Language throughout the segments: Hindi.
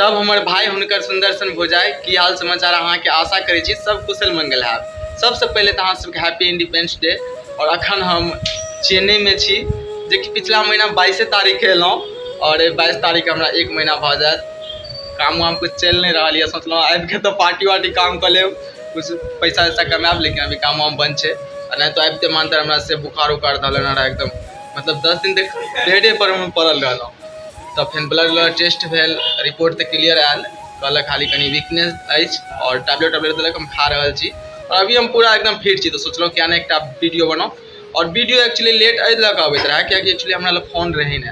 तब हमारे भाई हुनकर सुंदर सन भोजाई की हाल समाचार अहाँ के आशा करै छी सब कुशल मंगल है। सबसे पहले तो अहाँ सबके हैप्पी इंडिपेंडेंस डे। और अखन हम चेन्नई में छी, जे कि पिछला महीना 22 तारीख के एलहुँ और 22 तारीख हमरा 1 महीना भ जायत। काम वाम कुछ चल नहीं रहा है, सोचलहुँ आबि के तो पार्टी वार्टी काम कर लेब, कुछ पैसा वैसा कमाएब, लेकिन अभी काम वाम बंद है। नहीं तो आबते मानते हमरा से बुखार उखार धल रहा एकदम, मतलब 10 दिन तक बेडे पर पड़ल रहलहुँ। तब फिर ब्लड टेस्ट भेल, रिपोर्ट तो क्लियर आयल, कहलक खाली कनी वीकनेस अछि और टैबलेट देलक, हम खा रहा छी और अभी हम पूरा एकदम फिट छी। तो सोचलहुँ क्या ना एक वीडियो बनाओ। और वीडियो एक्चुअली लेट एहि लऽ कऽ अबैत रहा कि एक्चुअली हमरा लग फोन रहे ना,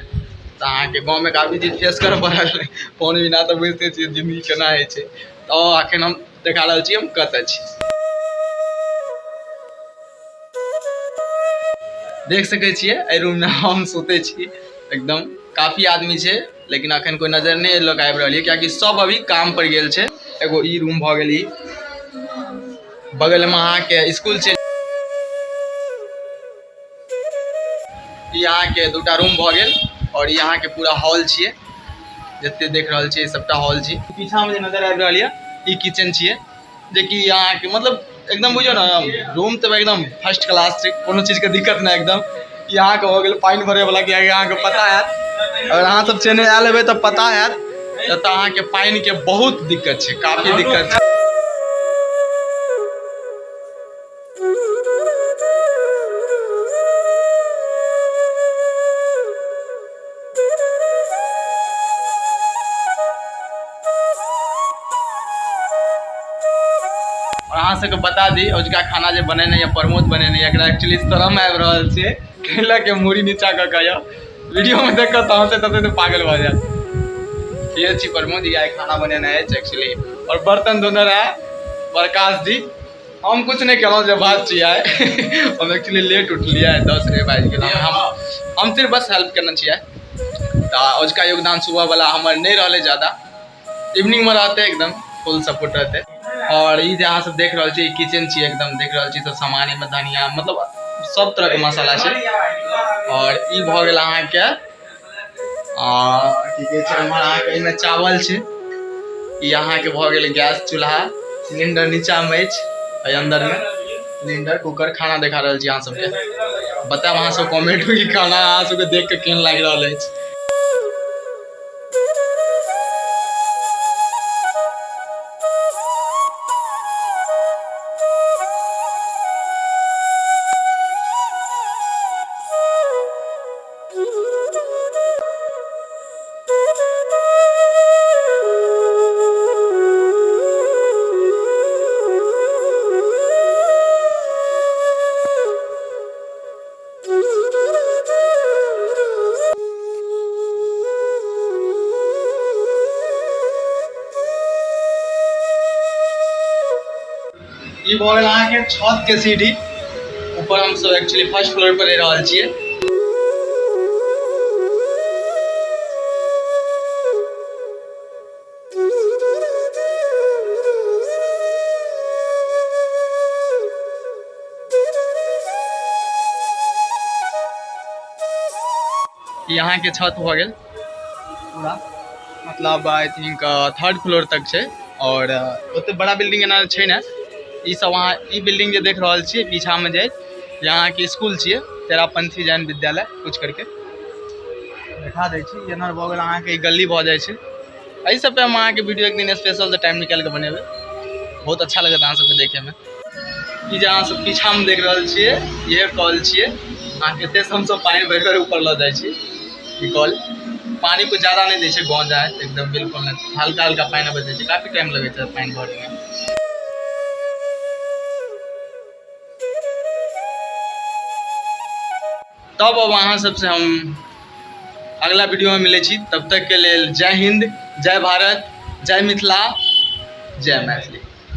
तो अहाँ के गाँव में काफ़ी चीज फेस कर पड़ल। फोन बिना तो बुझते छी जिंदगी केना होइ छै। तो अखन हम देखा रहल छी हम कतऽ छी। देख सकै छियै एहि रूम में हम सुते छी, एकदम काफ़ी आदमी छै, लेकिन अखन कोई नजर नहीं लोग आबि रहल है, कियाकि सब अभी काम पर गेल छै। एगो ई रूम भ गेल, बगल में अहाँ के स्कूल छै, यहाँ के 2टा रूम भ गेल और यहाँ के पूरा हॉल छिए, जते देख रहल छिए सबटा हॉल छी। पीछा में नजर आबि रहल है ई किचन छिए, जे कि यहाँ के मतलब एकदम बुझो ना रूम तो एकदम फर्स्ट क्लास छै, कोनो चीज के दिक्कत ना एकदम। यहाँ के हो गेल पानी भरे वाला, कि यहाँ के पता है अगर अहाँ सब चेन्नई आयल हेबै तो पता है तो अहाँ के पानी के बहुत दिक्कत छै, काफी दिक्कत छै। और अहाँ सबके बता दी अजुका खाना जो बनेने या प्रमोद बनेने एकरा एक्चुअली शरम आबि रहल छै, कैला के मुड़ी नीचा क के वीडियो में देख के तो तते पागल भ जात। ये छी प्रमोद जी आइ खाना बनेना है एक्चुअली, और बर्तन धोने रहा प्रकाश जी। हम कुछ नहीं केलहुँ, जब बात छी आइ हम एक्चुअली लेट उठलिए, 10 बज गेल। हम सिर्फ बस हेल्प करना चाहिए। तो अजुका योगदान सुबह वाला हमार नहीं रहा ज़्यादा, इवनिंग में रहते एकदम फुल सपोर्ट रहते। और ये अहाँ सब देख रहे छी किचन छी, एकदम देख रहे छी सब सामान में धनिया मतलब सब तरह के मसाला है। और ई भ गेल अहाँ के की कहे छै हमर अहाँ के इमे चावल छै, ई अहाँ के भ गेल गैस चूल्हा, सिलेंडर नीचा में अछि, अंदर में सिलेंडर कुकर। खाना देखा रहल छी अहाँ सबके, बताब अहाँ सब कमेंट में कि खाना अहाँ सबके देख के केहन लागि रहल अछि। ई भ गेल अहाँ के छत के सीढ़ी, ऊपर हम सब एक्चुअली फर्स्ट फ्लोर पर रह रहल छिए। यहाँ के छत भ गेल पूरा, मतलब आई थिंक 3rd फ्लोर तक छै। और ओते बड़ा बिल्डिंग एना छै ना, ई सब वहाँ ई बिल्डिंग जो देख रहल छिए पीछा में जे यहाँ के स्कूल छिए, तेरापंथी जैन विद्यालय कुछ करके दिखा दै छी। एना भ गेल अहाँ के गली भ जाय छै। एहि सब पे हम अहाँ के वीडियो एक दिन स्पेशल टाइम निकाल के बनेबे, बहुत अच्छा लगत अहाँ सबके देखे में। ई जे अहाँ सब पीछा में देख रहल छिए ये कॉल छिए, अहाँ के एते हम सब पानी भर कर ऊपर ल जाय छी। ई कॉल पानी को ज्यादा नहीं दै छै, गाँव जाए एकदम बिल्कुल नहीं, हल्का हल्का पानी बचे छै, काफी टाइम लगे छै पानी भरे में। तब अब अहाँ सबसे हम अगला वीडियो में मिले छी, तब तक के लिए जय हिंद, जय भारत, जय मिथिला, जय मैथिली।